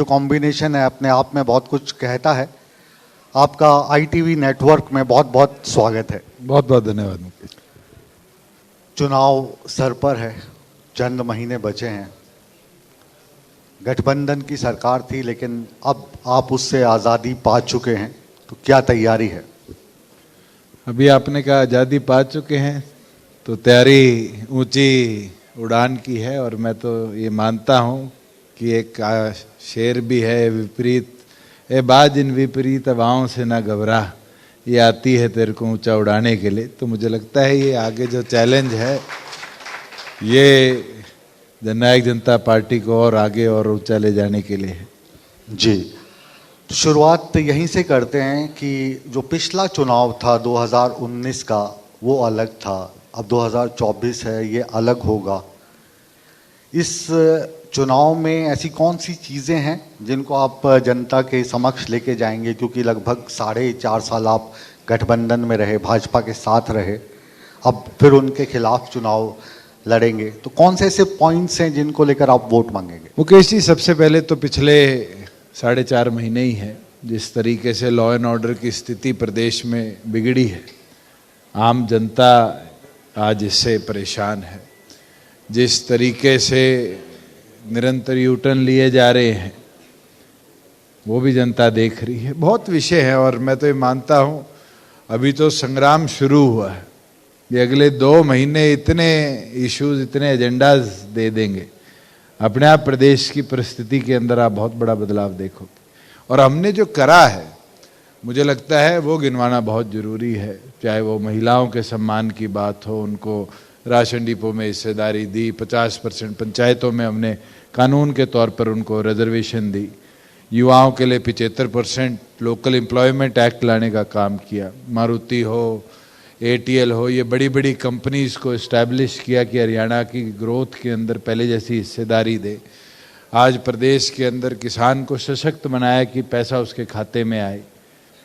जो कॉम्बिनेशन है अपने आप में बहुत कुछ कहता है। आपका आईटीवी नेटवर्क में बहुत बहुत स्वागत है। बहुत बहुत धन्यवाद मुकेश। चुनाव सर पर है, चंद महीने बचे हैं। गठबंधन की सरकार थी लेकिन अब आप उससे आज़ादी पा चुके हैं, तो क्या तैयारी है? अभी आपने कहा आज़ादी पा चुके हैं, तो तैयारी ऊंची उड़ान की है। और मैं तो ये मानता हूँ कि एक शेर भी है, विपरीत ए बाज इन विपरीत हवाओं से ना घबरा, ये आती है तेरे को ऊंचा उड़ाने के लिए। तो मुझे लगता है ये आगे जो चैलेंज है ये जननायक जनता पार्टी को और आगे और ऊंचा ले जाने के लिए है। जी, तो शुरुआत यहीं से करते हैं कि जो पिछला चुनाव था 2019 का वो अलग था, अब 2024 है, ये अलग होगा। इस चुनाव में ऐसी कौन सी चीज़ें हैं जिनको आप जनता के समक्ष लेके जाएंगे, क्योंकि लगभग 4.5 साल आप गठबंधन में रहे, भाजपा के साथ रहे, अब फिर उनके खिलाफ चुनाव लड़ेंगे, तो कौन से ऐसे पॉइंट्स हैं जिनको लेकर आप वोट मांगेंगे? मुकेश जी, सबसे पहले तो पिछले 4.5 महीने ही है जिस तरीके से लॉ एंड ऑर्डर की स्थिति प्रदेश में बिगड़ी है। आम जनता आज इससे परेशान है। जिस तरीके से निरंतर यूटर्न लिए जा रहे हैं वो भी जनता देख रही है। बहुत विषय है और मैं तो ये मानता हूँ अभी तो संग्राम शुरू हुआ है। ये अगले 2 महीने इतने इश्यूज, इतने एजेंडाज दे देंगे, अपने आप प्रदेश की परिस्थिति के अंदर आप बहुत बड़ा बदलाव देखोगे। और हमने जो करा है मुझे लगता है वो गिनवाना बहुत ज़रूरी है। चाहे वो महिलाओं के सम्मान की बात हो, उनको राशन डिपो में हिस्सेदारी दी, 50% पंचायतों में हमने कानून के तौर पर उनको रिजर्वेशन दी, युवाओं के लिए 75% लोकल एम्प्लॉयमेंट एक्ट लाने का काम किया, मारुति हो, एटीएल हो, ये बड़ी बड़ी कंपनीज को इस्टेब्लिश किया कि हरियाणा की ग्रोथ के अंदर पहले जैसी हिस्सेदारी दे। आज प्रदेश के अंदर किसान को सशक्त बनाया कि पैसा उसके खाते में आए।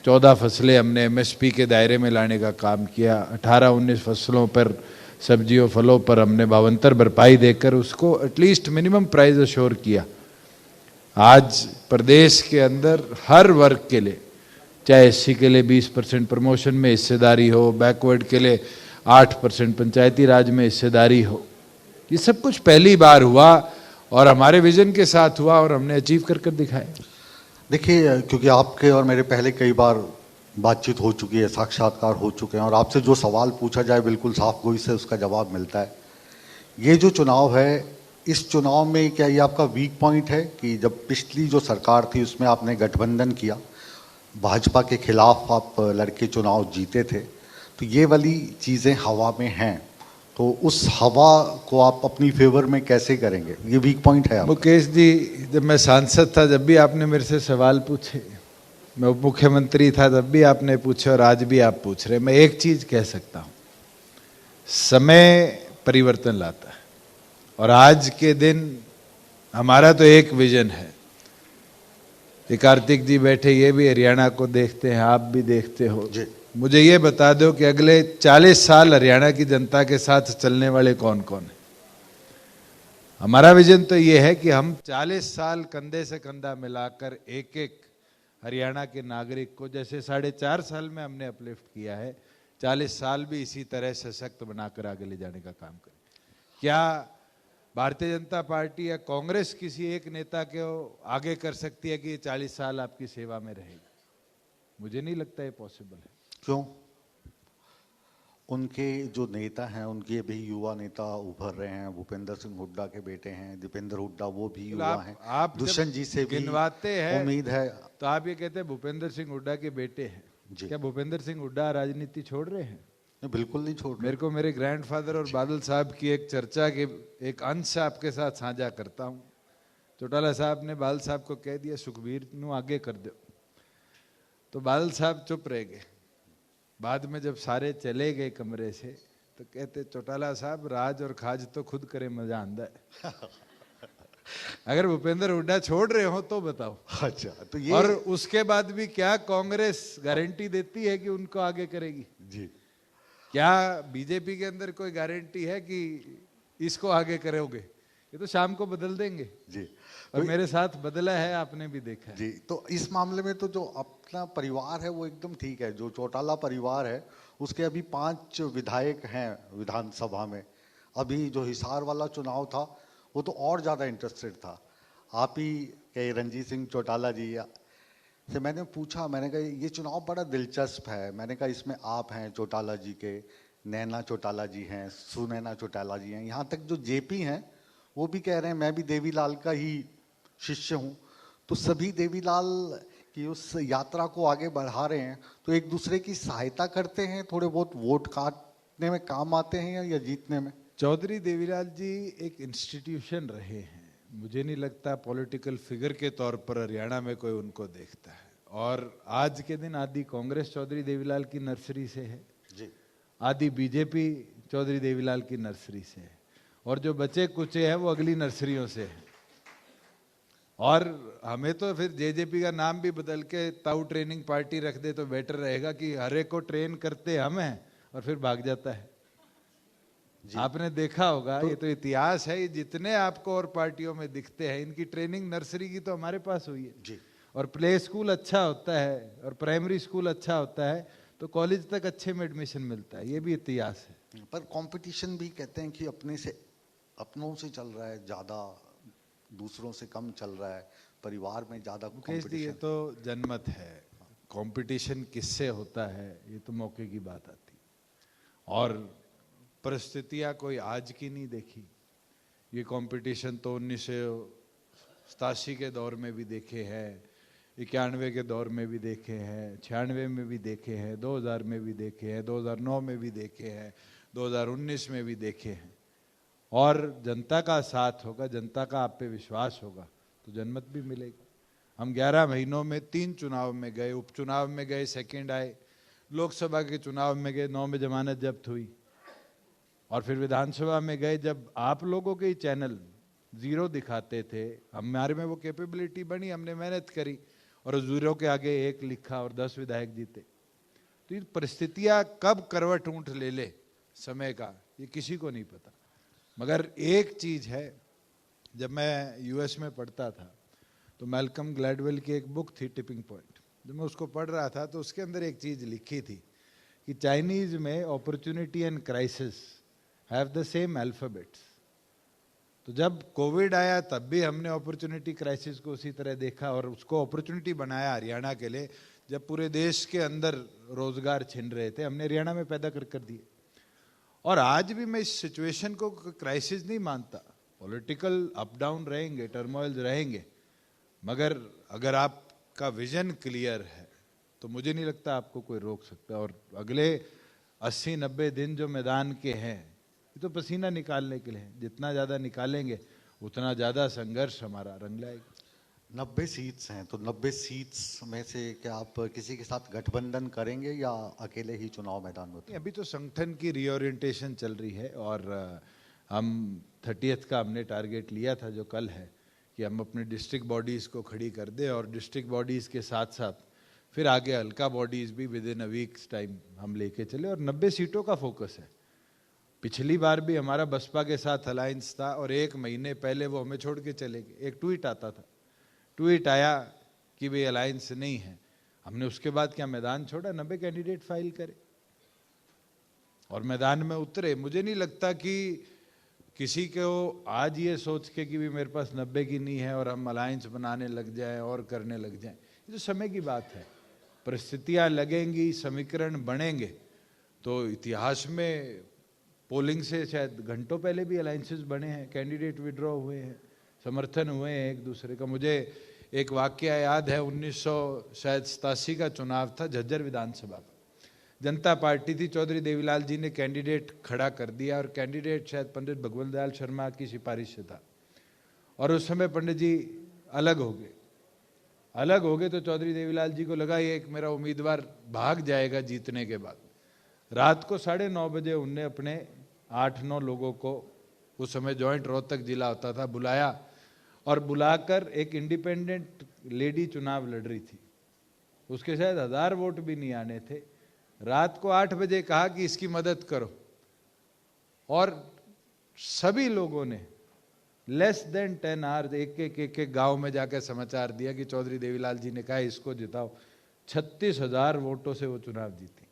14 फसलें हमने एमएसपी के दायरे में लाने का काम किया। 18-19 फसलों पर, सब्जियों फलों पर हमने 52 भरपाई देकर उसको एटलीस्ट मिनिमम प्राइस अश्योर किया। आज प्रदेश के अंदर हर वर्ग के लिए, चाहे एससी के लिए 20% प्रमोशन में हिस्सेदारी हो, बैकवर्ड के लिए 8% पंचायती राज में हिस्सेदारी हो, ये सब कुछ पहली बार हुआ और हमारे विजन के साथ हुआ और हमने अचीव कर दिखाया। देखिए, क्योंकि आपके और मेरे पहले कई बार बातचीत हो चुकी है, साक्षात्कार हो चुके हैं, और आपसे जो सवाल पूछा जाए बिल्कुल साफ गोई से उसका जवाब मिलता है। ये जो चुनाव है, इस चुनाव में क्या ये आपका वीक पॉइंट है कि जब पिछली जो सरकार थी उसमें आपने गठबंधन किया, भाजपा के खिलाफ आप लड़के चुनाव जीते थे, तो ये वाली चीज़ें हवा में हैं, तो उस हवा को आप अपनी फेवर में कैसे करेंगे? ये वीक पॉइंट है आपका। मुकेश जी, जब मैं सांसद था जब भी आपने मेरे से सवाल पूछे, मैं उप मुख्यमंत्री था तब भी आपने पूछे और आज भी आप पूछ रहे। मैं एक चीज कह सकता हूं, समय परिवर्तन लाता है और आज के दिन हमारा तो एक विजन है। ये कार्तिक जी बैठे, ये भी हरियाणा को देखते हैं, आप भी देखते हो जी। मुझे ये बता दो कि अगले 40 साल हरियाणा की जनता के साथ चलने वाले कौन कौन है? हमारा विजन तो ये है कि हम 40 साल कंधे से कंधा मिलाकर एक एक हरियाणा के नागरिक को, जैसे 4.5 साल में हमने अपलिफ्ट किया है, 40 साल भी इसी तरह सशक्त बनाकर आगे ले जाने का काम करें। क्या भारतीय जनता पार्टी या कांग्रेस किसी एक नेता को आगे कर सकती है कि ये 40 साल आपकी सेवा में रहेगी? मुझे नहीं लगता ये पॉसिबल है। क्यों? उनके जो नेता हैं, उनके भी युवा नेता उभर रहे हैं। भूपेंद्र सिंह हुड्डा के बेटे हैं दीपेंद्र हुड्डा, वो भी युवा हैं। आप दुष्यंत जी से भी गिनवाते हैं उम्मीद है, तो आप ये कहते हैं भूपेंद्र सिंह हुड्डा के बेटे हैं। क्या भूपेंद्र सिंह हुड्डा राजनीति छोड़ रहे हैं? बिल्कुल नहीं छोड़ रहे। मेरे को मेरे ग्रैंडफादर और बादल साहब की एक चर्चा के एक अंश आपके साथ साझा करता हूँ। चौटाला साहब ने बादल साहब को कह दिया सुखबीर नू आगे कर दो, तो बादल साहब चुप रह गए। बाद में जब सारे चले गए कमरे से तो कहते चौटाला साहब राज और खाज तो खुद करे, मजा आंदा है। अगर भूपेंद्र हुड्डा छोड़ रहे हो तो बताओ। अच्छा, तो ये और उसके बाद भी क्या कांग्रेस गारंटी देती है कि उनको आगे करेगी? जी। क्या बीजेपी के अंदर कोई गारंटी है कि इसको आगे करोगे? ये तो शाम को बदल देंगे जी। और मेरे साथ बदला है, आपने भी देखा है। जी, तो इस मामले में तो जो अपना परिवार है वो एकदम ठीक है। जो चौटाला परिवार है उसके अभी 5 विधायक हैं विधानसभा में। अभी जो हिसार वाला चुनाव था वो तो और ज़्यादा इंटरेस्टेड था। आप ही के रणजीत सिंह चौटाला जी से मैंने पूछा, मैंने कहा ये चुनाव बड़ा दिलचस्प है। मैंने कहा इसमें आप हैं चौटाला जी के, नैना चौटाला जी हैं, सुनैना चौटाला जी हैं, यहाँ तक जो जेपी हैं वो भी कह रहे हैं मैं भी देवीलाल का ही शिष्य हूँ। तो सभी देवीलाल की उस यात्रा को आगे बढ़ा रहे हैं, तो एक दूसरे की सहायता करते हैं, थोड़े बहुत वोट काटने में काम आते हैं या जीतने में। चौधरी देवीलाल जी एक इंस्टीट्यूशन रहे हैं, मुझे नहीं लगता पॉलिटिकल फिगर के तौर पर हरियाणा में कोई उनको देखता है। और आज के दिन आदि कांग्रेस चौधरी देवीलाल की नर्सरी से है जी, आदि बीजेपी चौधरी देवीलाल की नर्सरी से है, और जो बचे कुचे हैं वो अगली नर्सरियों से है। और हमें तो फिर जेजेपी का नाम भी बदल के ताऊ ट्रेनिंग पार्टी रख दे तो बेटर रहेगा कि हर एक को ट्रेन करते हम हैं और फिर भाग जाता है। आपने देखा होगा तो, ये तो इतिहास है, ये जितने आपको और पार्टियों में दिखते हैं इनकी ट्रेनिंग नर्सरी की तो हमारे पास हुई है जी। और प्ले स्कूल अच्छा होता है और प्राइमरी स्कूल अच्छा होता है तो कॉलेज तक अच्छे में एडमिशन मिलता है, ये भी इतिहास है। पर कंपटीशन भी कहते हैं कि अपनों से चल रहा है ज़्यादा, दूसरों से कम चल रहा है, परिवार में ज़्यादा कंपटीशन। ये तो जनमत है, कंपटीशन किससे होता है ये तो मौके की बात आती। और परिस्थितियां कोई आज की नहीं देखी, ये कंपटीशन तो 1987 के दौर में भी देखे हैं, 91 के दौर में भी देखे हैं, 96 में भी देखे हैं, 2000 में भी देखे हैं, 2009 में भी देखे हैं, 2019 में भी देखे हैं। और जनता का साथ होगा, जनता का आप पे विश्वास होगा तो जनमत भी मिलेगी। हम 11 महीनों में 3 चुनाव में गए, उपचुनाव में गए, सेकंड आए, लोकसभा के चुनाव में गए, 9 में जमानत जब्त हुई, और फिर विधानसभा में गए जब आप लोगों के ही चैनल 0 दिखाते थे, हमारे में वो कैपेबिलिटी बनी, हमने मेहनत करी और 0 के आगे 1 लिखा और 10 विधायक जीते। तो ये परिस्थितियां कब करवट ऊंट ले ले समय का ये किसी को नहीं पता। मगर एक चीज है, जब मैं यूएस में पढ़ता था तो मैल्कम ग्लैडवेल की एक बुक थी टिपिंग पॉइंट, जब मैं उसको पढ़ रहा था तो उसके अंदर एक चीज लिखी थी कि चाइनीज में opportunity and crisis have the same alphabets. तो जब कोविड आया तब भी हमने अपॉर्चुनिटी क्राइसिस को उसी तरह देखा और उसको अपॉर्चुनिटी बनाया हरियाणा के लिए। जब पूरे देश के अंदर रोजगार छिन रहे थे हमने हरियाणा में पैदा कर दिए। और आज भी मैं इस सिचुएशन को क्राइसिस नहीं मानता, पॉलिटिकल अप डाउन रहेंगे, टर्मोइल रहेंगे, मगर अगर आपका विजन क्लियर है तो मुझे नहीं लगता आपको कोई रोक सकता। और अगले 80-90 दिन जो मैदान के हैं ये तो पसीना निकालने के लिए हैं, जितना ज़्यादा निकालेंगे उतना ज़्यादा संघर्ष हमारा रंग लाएगा। 90 सीट्स हैं, तो 90 सीट्स में से क्या आप किसी के साथ गठबंधन करेंगे या अकेले ही चुनाव मैदान में उतरेंगे? अभी तो संगठन की रीओरिएंटेशन चल रही है और हम 30th का हमने टारगेट लिया था जो कल है कि हम अपने डिस्ट्रिक्ट बॉडीज़ को खड़ी कर दें और डिस्ट्रिक्ट बॉडीज़ के साथ साथ फिर आगे हल्का बॉडीज़ भी with in a weeks time हम लेके चले। और 90 सीटों का फोकस है। पिछली बार भी हमारा बसपा के साथ अलायंस था और 1 महीने पहले वो हमें छोड़ के चले गए। एक ट्वीट आता था, ट्वीट आया कि भाई अलायंस नहीं है, हमने उसके बाद क्या मैदान छोड़ा, 90 कैंडिडेट फाइल करे और मैदान में उतरे। मुझे नहीं लगता कि किसी को आज ये सोच के कि भी मेरे पास 90 की नहीं है और हम अलायंस बनाने लग जाएं और करने लग जाएं, ये तो समय की बात है। परिस्थितियां लगेंगी, समीकरण बनेंगे। तो इतिहास में पोलिंग से शायद घंटों पहले भी अलायंसेस बने हैं, कैंडिडेट विड्रॉ हुए हैं, समर्थन हुए हैं एक दूसरे का। मुझे एक वाक्य याद है, 1987 का चुनाव था झज्जर विधानसभा का, जनता पार्टी थी, चौधरी देवीलाल जी ने कैंडिडेट खड़ा कर दिया और कैंडिडेट शायद पंडित भगवंत दयाल शर्मा की सिफारिश से था। और उस समय पंडित जी अलग हो गए तो चौधरी देवीलाल जी को लगा ये एक मेरा उम्मीदवार भाग जाएगा जीतने के बाद। रात को 9:30 बजे उनने अपने 8-9 लोगों को, उस समय जॉइंट रोहतक जिला होता था, बुलाया और बुलाकर एक इंडिपेंडेंट लेडी चुनाव लड़ रही थी, उसके शायद 1000 वोट भी नहीं आने थे। रात को 8 बजे कहा कि इसकी मदद करो और सभी लोगों ने लेस देन 10 आवर्स एक गांव में जाकर समाचार दिया कि चौधरी देवीलाल जी ने कहा इसको जिताओ। 36,000 वोटों से वो चुनाव जीती।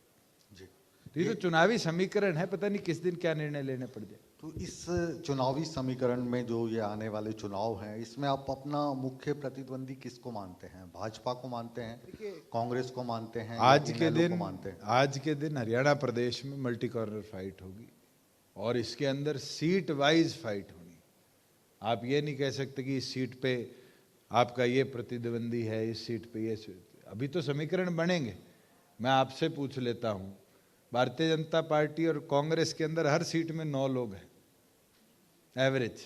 जी, तो ये तो चुनावी समीकरण है, पता नहीं किस दिन क्या निर्णय लेने पड़ जाए। तो इस चुनावी समीकरण में जो ये आने वाले चुनाव हैं, इसमें आप अपना मुख्य प्रतिद्वंदी किसको मानते हैं? भाजपा को मानते हैं, कांग्रेस को मानते हैं, आज या के इनेलो को दिन मानते हैं? आज के दिन हरियाणा प्रदेश में मल्टी कॉर्नर फाइट होगी और इसके अंदर सीट वाइज फाइट होनी। आप ये नहीं कह सकते कि इस सीट पे आपका ये प्रतिद्वंदी है, इस सीट पे ये। अभी तो समीकरण बनेंगे। मैं आपसे पूछ लेता हूं, भारतीय जनता पार्टी और कांग्रेस के अंदर हर सीट में 9 लोग हैं एवरेज।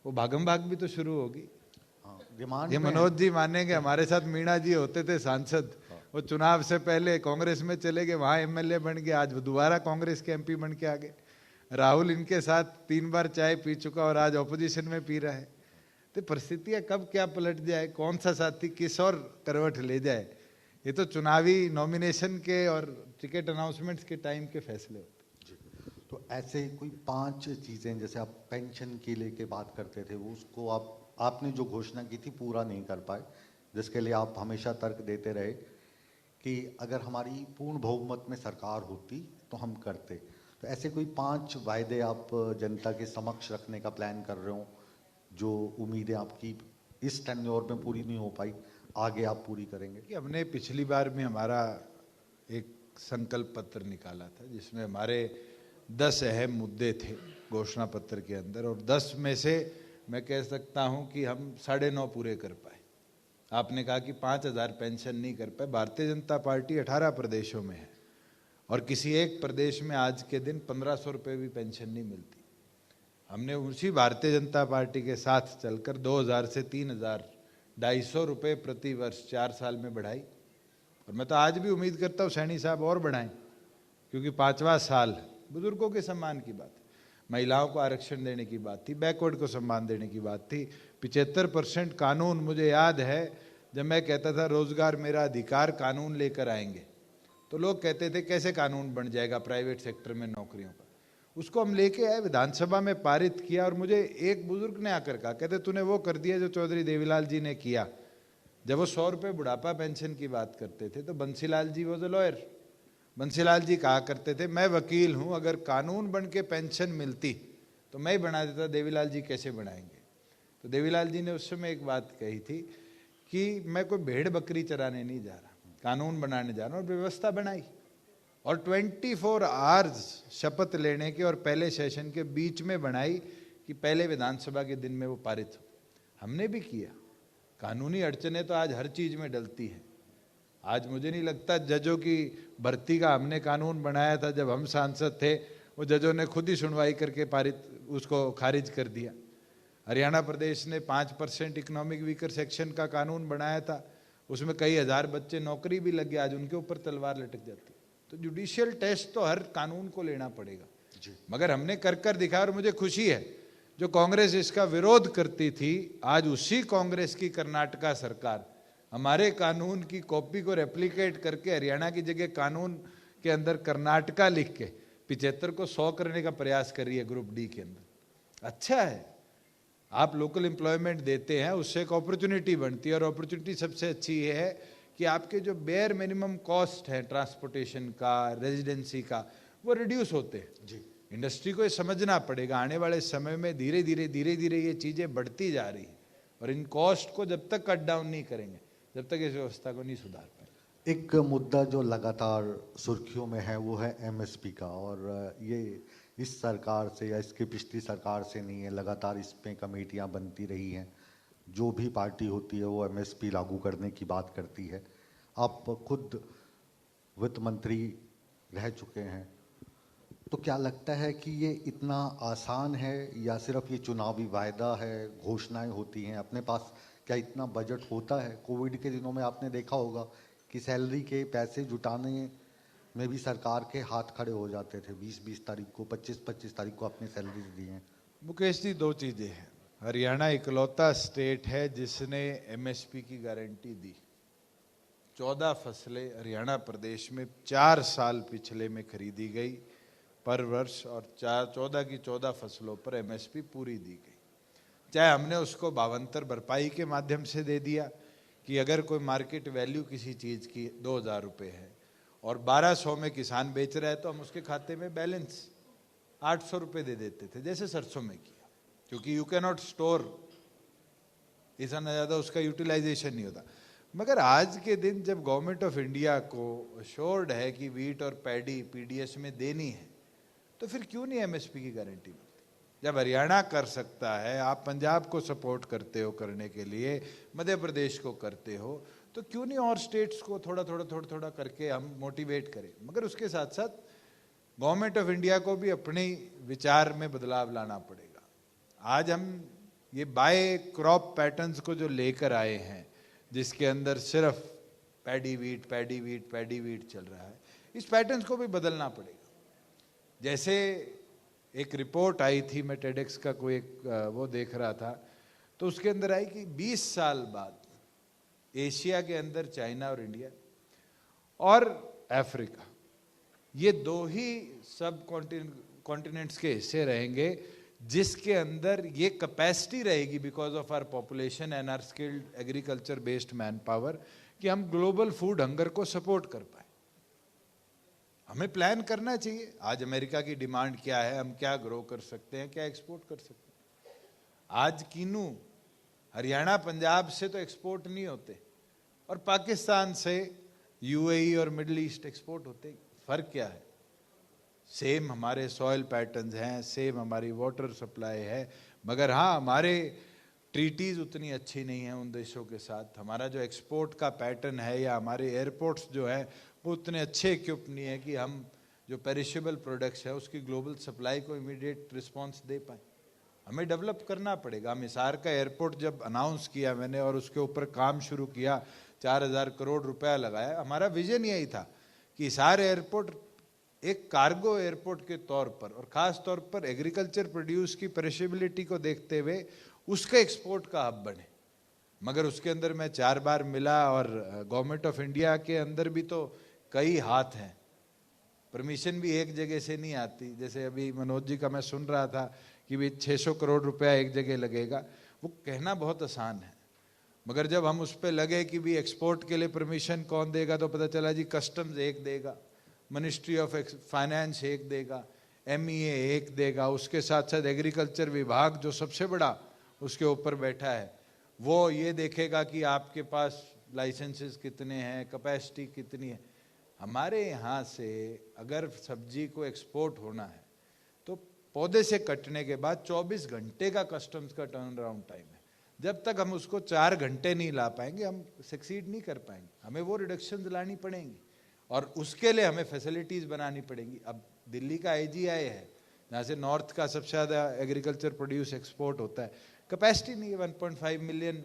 वो भागम भाग भी तो शुरू होगी। डिमांड ये मनोज जी मानेंगे, हमारे साथ मीणा जी होते थे सांसद, वो चुनाव से पहले कांग्रेस में चले गए, वहां एमएलए बन गए, आज वो दोबारा कांग्रेस के एमपी बन के आ गए। राहुल इनके साथ 3 बार चाय पी चुका और आज ऑपोजिशन में पी रहा है। तो परिस्थितियां कब क्या पलट जाए, कौन सा साथी किस और करवट ले जाए, ये तो चुनावी नॉमिनेशन के और टिकट अनाउंसमेंट्स के टाइम के फैसले होते। तो ऐसे कोई 5 चीजें, जैसे आप पेंशन की लेके बात करते थे, वो उसको आपने जो घोषणा की थी पूरा नहीं कर पाए, जिसके लिए आप हमेशा तर्क देते रहे कि अगर हमारी पूर्ण बहुमत में सरकार होती तो हम करते। तो ऐसे कोई 5 वायदे आप जनता के समक्ष रखने का प्लान कर रहे हो, जो उम्मीदें आपकी इस टेन्योर में पूरी नहीं हो पाई, आगे आप पूरी करेंगे? कि हमने पिछली बार में हमारा एक संकल्प पत्र निकाला था जिसमें हमारे 10 अहम मुद्दे थे घोषणा पत्र के अंदर, और 10 में से मैं कह सकता हूं कि हम 9.5 पूरे कर पाए। आपने कहा कि 5,000 पेंशन नहीं कर पाए। भारतीय जनता पार्टी 18 प्रदेशों में है और किसी एक प्रदेश में आज के दिन 1,500 रुपये भी पेंशन नहीं मिलती। हमने उसी भारतीय जनता पार्टी के साथ चलकर 2,000 से 3,000 250 रुपये प्रति वर्ष 4 साल में बढ़ाई। और मैं तो आज भी उम्मीद करता हूँ सैनी साहब और बढ़ाएं, क्योंकि 5वां साल बुजुर्गों के सम्मान की बात है, महिलाओं को आरक्षण देने की बात थी, बैकवर्ड को सम्मान देने की बात थी। 75% कानून, मुझे याद है जब मैं कहता था रोजगार मेरा अधिकार, कानून लेकर आएंगे, तो लोग कहते थे कैसे कानून बन जाएगा प्राइवेट सेक्टर में नौकरियों का। उसको हम लेके आए, विधानसभा में पारित किया, और मुझे एक बुजुर्ग ने आकर कहा, कहते तूने वो कर दिया जो चौधरी देवीलाल जी ने किया। जब वो 100 रुपये बुढ़ापा पेंशन की बात करते थे तो बंसीलाल जी वॉज अ लॉयर, बंसीलाल जी कहा करते थे मैं वकील हूं, अगर कानून बन के पेंशन मिलती तो मैं ही बना देता, देवीलाल जी कैसे बनाएंगे। तो देवीलाल जी ने उस समय एक बात कही थी कि मैं कोई भेड़ बकरी चराने नहीं जा रहा, कानून बनाने जा रहा हूं, और व्यवस्था बनाई। और 24 आवर्स शपथ लेने के और पहले सेशन के बीच में बनाई कि पहले विधानसभा के दिन में वो पारित हो। हमने भी किया। कानूनी अड़चने तो आज हर चीज में डलती है। आज मुझे नहीं लगता, जजों की भर्ती का हमने कानून बनाया था जब हम सांसद थे, वो जजों ने खुद ही सुनवाई करके पारित उसको खारिज कर दिया। हरियाणा प्रदेश ने 5% इकोनॉमिक वीकर सेक्शन का कानून बनाया था, उसमें कई हजार बच्चे नौकरी भी लग गए, आज उनके ऊपर तलवार लटक जाती। तो जुडिशियल टेस्ट तो हर कानून को लेना पड़ेगा जी। मगर हमने कर दिखाया, और मुझे खुशी है जो कांग्रेस इसका विरोध करती थी, आज उसी कांग्रेस की कर्नाटका सरकार हमारे कानून की कॉपी को रेप्लिकेट करके हरियाणा की जगह कानून के अंदर कर्नाटका लिख के 75 को 100 करने का प्रयास कर रही है ग्रुप डी के अंदर। अच्छा है, आप लोकल एम्प्लॉयमेंट देते हैं, उससे एक अपॉर्चुनिटी बनती है, और अपॉर्चुनिटी सबसे अच्छी ये है कि आपके जो बेयर मिनिमम कॉस्ट है ट्रांसपोर्टेशन का, रेजिडेंसी का, वो रिड्यूस होते हैं जी। इंडस्ट्री को ये समझना पड़ेगा, आने वाले समय में धीरे धीरे ये चीजें बढ़ती जा रही हैं, और इन कॉस्ट को जब तक कट डाउन नहीं करेंगे, जब तक इस व्यवस्था को नहीं सुधार पाए। एक मुद्दा जो लगातार सुर्खियों में है वो है एमएसपी का, और ये इस सरकार से या इसकी पिछली सरकार से नहीं है, लगातार इस पे कमेटियां बनती रही हैं। जो भी पार्टी होती है वो एमएसपी लागू करने की बात करती है। आप खुद वित्त मंत्री रह चुके हैं, तो क्या लगता है कि ये इतना आसान है या सिर्फ ये चुनावी वायदा है, घोषणाएं होती हैं? अपने पास क्या इतना बजट होता है? कोविड के दिनों में आपने देखा होगा कि सैलरी के पैसे जुटाने में भी सरकार के हाथ खड़े हो जाते थे। 20-20 तारीख को, 25-25 तारीख को अपनी सैलरी दी है। मुकेश जी, 2 चीजें हैं। हरियाणा इकलौता स्टेट है जिसने एमएसपी की गारंटी दी। 14 फसलें हरियाणा प्रदेश में 4 साल पिछले में खरीदी गई पर वर्ष, और 14 की 14 फसलों पर एमएसपी पूरी दी गई। चाहे हमने उसको भावांतर भरपाई के माध्यम से दे दिया कि अगर कोई मार्केट वैल्यू किसी चीज़ की 2,000 रुपये है और 1,200 में किसान बेच रहा है तो हम उसके खाते में बैलेंस 800 रुपये दे देते थे, जैसे सरसों में किया, क्योंकि यू कैन नॉट स्टोर, इतना ज़्यादा उसका यूटिलाइजेशन नहीं होता। मगर आज के दिन जब गवर्नमेंट ऑफ इंडिया को अश्योर्ड है कि वीट और पैडी पीडीएस में देनी है, तो फिर क्यों नहीं एमएसपी की गारंटी मिलती? जब हरियाणा कर सकता है, आप पंजाब को सपोर्ट करते हो करने के लिए, मध्य प्रदेश को करते हो, तो क्यों नहीं और स्टेट्स को थोड़ा थोड़ा करके हम मोटिवेट करें? मगर उसके साथ साथ गवर्नमेंट ऑफ इंडिया को भी अपने विचार में बदलाव लाना पड़ेगा। आज हम ये बाय क्रॉप पैटर्न्स को जो लेकर आए हैं, जिसके अंदर सिर्फ पैडी वीट चल रहा है, इस पैटर्न्स को भी बदलना पड़ेगा। जैसे एक रिपोर्ट आई थी, मैं टेडेक्स का कोई एक वो देख रहा था, तो उसके अंदर आई कि 20 साल बाद एशिया के अंदर चाइना और इंडिया और अफ्रीका, ये दो ही सब कॉन्टिनेंट्स के हिस्से रहेंगे जिसके अंदर ये कैपेसिटी रहेगी because of our population and our skilled agriculture based manpower, कि हम ग्लोबल फूड हंगर को सपोर्ट कर पाए। हमें प्लान करना चाहिए। आज अमेरिका की डिमांड क्या है, हम क्या ग्रो कर सकते हैं, क्या एक्सपोर्ट कर सकते हैं। आज किन्नू हरियाणा पंजाब से तो एक्सपोर्ट नहीं होते, और पाकिस्तान से यूएई और मिडिल ईस्ट एक्सपोर्ट होते। फर्क क्या है? सेम हमारे सॉइल पैटर्न्स हैं, सेम हमारी वाटर सप्लाई है, मगर हाँ, हमारे ट्रीटीज उतनी अच्छी नहीं है उन देशों के साथ। हमारा जो एक्सपोर्ट का पैटर्न है या हमारे एयरपोर्ट्स जो है वो उतने अच्छे इक्विप नहीं है कि हम जो पेरिशेबल प्रोडक्ट्स है उसकी ग्लोबल सप्लाई को इमीडिएट रिस्पांस दे पाए। हमें डेवलप करना पड़ेगा। हम हिसार का एयरपोर्ट जब अनाउंस किया मैंने और उसके ऊपर काम शुरू किया, 4,000 करोड़ रुपया लगाया, हमारा विजन यही था कि हिसार एयरपोर्ट एक कार्गो एयरपोर्ट के तौर पर और ख़ास तौर पर एग्रीकल्चर प्रोड्यूस की पेरिशेबिलिटी को देखते हुए उसका एक्सपोर्ट का हब बने। मगर उसके अंदर मैं 4 बार मिला और गवर्नमेंट ऑफ इंडिया के अंदर भी तो कई हाथ हैं, परमिशन भी एक जगह से नहीं आती। जैसे अभी मनोज जी का मैं सुन रहा था कि भी 600 करोड़ रुपया एक जगह लगेगा, वो कहना बहुत आसान है, मगर जब हम उस पर लगे कि भी एक्सपोर्ट के लिए परमिशन कौन देगा, तो पता चला जी कस्टम्स एक देगा, मिनिस्ट्री ऑफ फाइनेंस एक देगा, MEA एक देगा, उसके साथ साथ एग्रीकल्चर विभाग जो सबसे बड़ा उसके ऊपर बैठा है वो ये देखेगा कि आपके पास लाइसेंसेस कितने हैं, कैपेसिटी कितनी है। हमारे यहाँ से अगर सब्जी को एक्सपोर्ट होना है तो पौधे से कटने के बाद 24 घंटे का कस्टम्स का टर्न अराउंड टाइम है। जब तक हम उसको 4 घंटे नहीं ला पाएंगे हम सक्सीड नहीं कर पाएंगे। हमें वो रिडक्शन लानी पड़ेंगी और उसके लिए हमें फैसिलिटीज़ बनानी पड़ेंगी। अब दिल्ली का AGI है जहाँ से नॉर्थ का सबसे ज़्यादा एग्रीकल्चर प्रोड्यूस एक्सपोर्ट होता है, कैपेसिटी नहीं है। 1.5 मिलियन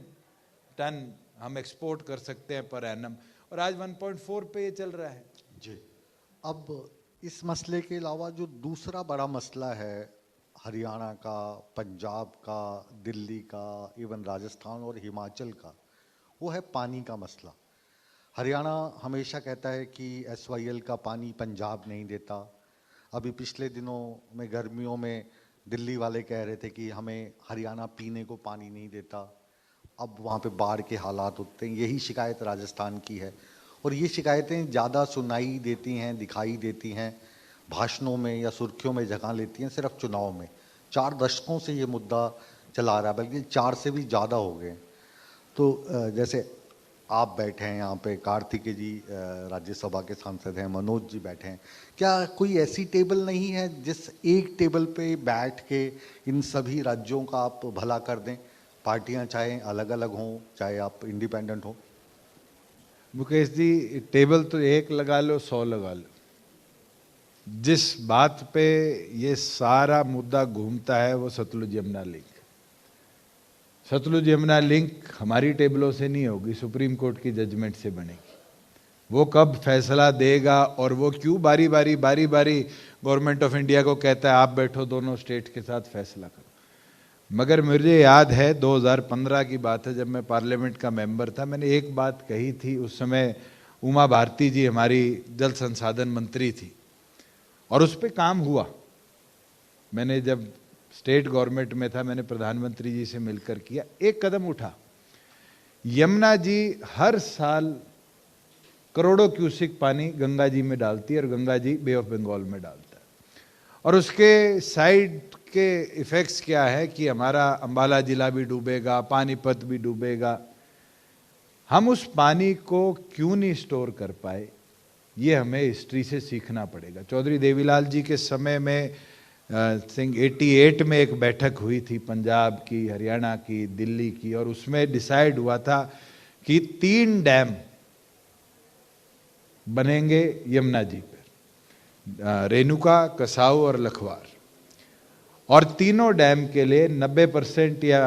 टन हम एक्सपोर्ट कर सकते हैं पर एनम, और आज 1.4 पे ये चल रहा है जी। अब इस मसले के अलावा जो दूसरा बड़ा मसला है हरियाणा का, पंजाब का, दिल्ली का, इवन राजस्थान और हिमाचल का, वो है पानी का मसला। हरियाणा हमेशा कहता है कि SYL का पानी पंजाब नहीं देता। अभी पिछले दिनों में गर्मियों में दिल्ली वाले कह रहे थे कि हमें हरियाणा पीने को पानी नहीं देता। अब वहाँ पे बाढ़ के हालात होते हैं। यही शिकायत राजस्थान की है और ये शिकायतें ज़्यादा सुनाई देती हैं, दिखाई देती हैं, भाषणों में या सुर्खियों में जगह लेती हैं सिर्फ चुनाव में। 4 दशकों से ये मुद्दा चला रहा है, बल्कि 4 से भी ज़्यादा हो गए। तो जैसे आप बैठे हैं यहाँ पे, कार्तिकेय जी राज्यसभा के सांसद हैं, मनोज जी बैठे हैं, क्या कोई ऐसी टेबल नहीं है जिस एक टेबल पे बैठ के इन सभी राज्यों का आप भला कर दें? पार्टियां चाहे अलग अलग हों, चाहे आप इंडिपेंडेंट हो। मुकेश जी, टेबल तो एक लगा लो, 100 लगा लो। जिस बात पे ये सारा मुद्दा घूमता है वो सतलुज यमुना लिंक। सतलुज यमुना लिंक हमारी टेबलों से नहीं होगी, सुप्रीम कोर्ट की जजमेंट से बनेगी। वो कब फैसला देगा और वो क्यों बारी बारी गवर्नमेंट ऑफ इंडिया को कहता है आप बैठो दोनों स्टेट के साथ फैसला करो। मगर मुझे याद है 2015 की बात है, जब मैं पार्लियामेंट का मेंबर था, मैंने एक बात कही थी। उस समय उमा भारती जी हमारी जल संसाधन मंत्री थी और उस पर काम हुआ। मैंने जब स्टेट गवर्नमेंट में था, मैंने प्रधानमंत्री जी से मिलकर किया, एक कदम उठा। यमुना जी हर साल करोड़ों क्यूसिक पानी गंगा जी में डालती है और गंगा जी बे ऑफ बंगाल में डालता है। और उसके साइड के इफेक्ट्स क्या है कि हमारा अंबाला जिला भी डूबेगा, पानीपत भी डूबेगा। हम उस पानी को क्यों नहीं स्टोर कर पाए, ये हमें हिस्ट्री से सीखना पड़ेगा। चौधरी देवीलाल जी के समय में सिंह 88 में एक बैठक हुई थी, पंजाब की, हरियाणा की, दिल्ली की, और उसमें डिसाइड हुआ था कि 3 डैम बनेंगे यमुना जी पर, रेणुका, कसाऊ और लखवार। और तीनों डैम के लिए 90% या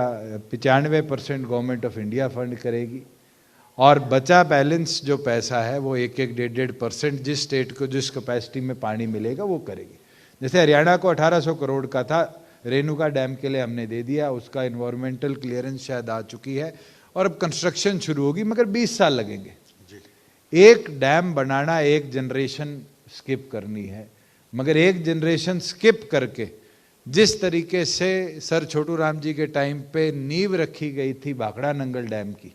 95% गवर्नमेंट ऑफ इंडिया फंड करेगी, और बचा बैलेंस जो पैसा है वो 1-1, 1.5% जिस स्टेट को जिस कैपेसिटी में पानी मिलेगा वो करेगी। जैसे हरियाणा को 1800 करोड़ का था, रेणुका डैम के लिए हमने दे दिया, उसका इन्वायरमेंटल क्लियरेंस शायद आ चुकी है और अब कंस्ट्रक्शन शुरू होगी, मगर 20 साल लगेंगे। एक डैम बनाना एक जनरेशन स्किप करनी है, मगर एक जनरेशन स्किप करके जिस तरीके से सर छोटू राम जी के टाइम पे नींव रखी गई थी भाखड़ा नंगल डैम की,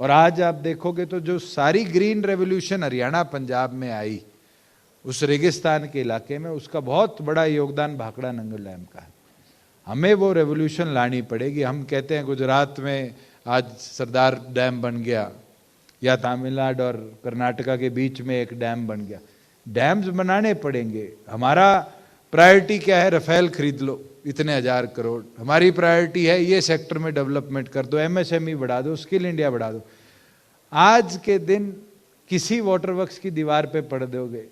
और आज आप देखोगे तो जो सारी ग्रीन रेवोल्यूशन हरियाणा पंजाब में आई उस रेगिस्तान के इलाके में, उसका बहुत बड़ा योगदान भाखड़ा नंगल डैम का है। हमें वो रेवोल्यूशन लानी पड़ेगी। हम कहते हैं गुजरात में आज सरदार डैम बन गया, या तमिलनाडु और कर्नाटका के बीच में एक डैम बन गया। डैम्स बनाने पड़ेंगे। हमारा प्रायोरिटी क्या है? रफेल खरीद लो इतने 1000 करोड़। हमारी प्रायोरिटी है ये सेक्टर में डेवलपमेंट कर दो, एमएसएमई बढ़ा दो, स्किल इंडिया बढ़ा दो। आज के दिन किसी वाटर वर्क्स की दीवार पे पढ़ दोगे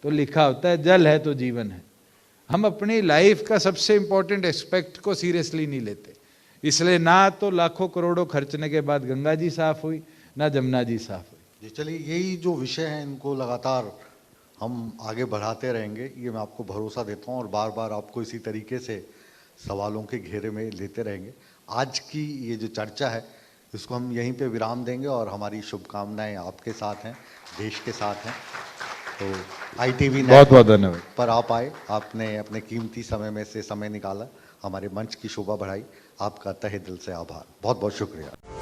तो लिखा होता है जल है तो जीवन है। हम अपनी लाइफ का सबसे इंपॉर्टेंट एस्पेक्ट को सीरियसली नहीं लेते, इसलिए ना तो लाखों करोड़ों खर्चने के बाद गंगा जी साफ हुई, ना जमुना जी साफ हुई। जी चलिए, यही जो विषय हैं इनको लगातार हम आगे बढ़ाते रहेंगे, ये मैं आपको भरोसा देता हूँ, और बार बार आपको इसी तरीके से सवालों के घेरे में लेते रहेंगे। आज की ये जो चर्चा है इसको हम यहीं पे विराम देंगे, और हमारी शुभकामनाएं आपके साथ हैं, देश के साथ हैं। तो ITV बहुत बहुत धन्यवाद पर आप आए, आपने अपने कीमती समय में से समय निकाला, हमारे मंच की शोभा बढ़ाई। आपका तहे दिल से आभार, बहुत बहुत शुक्रिया।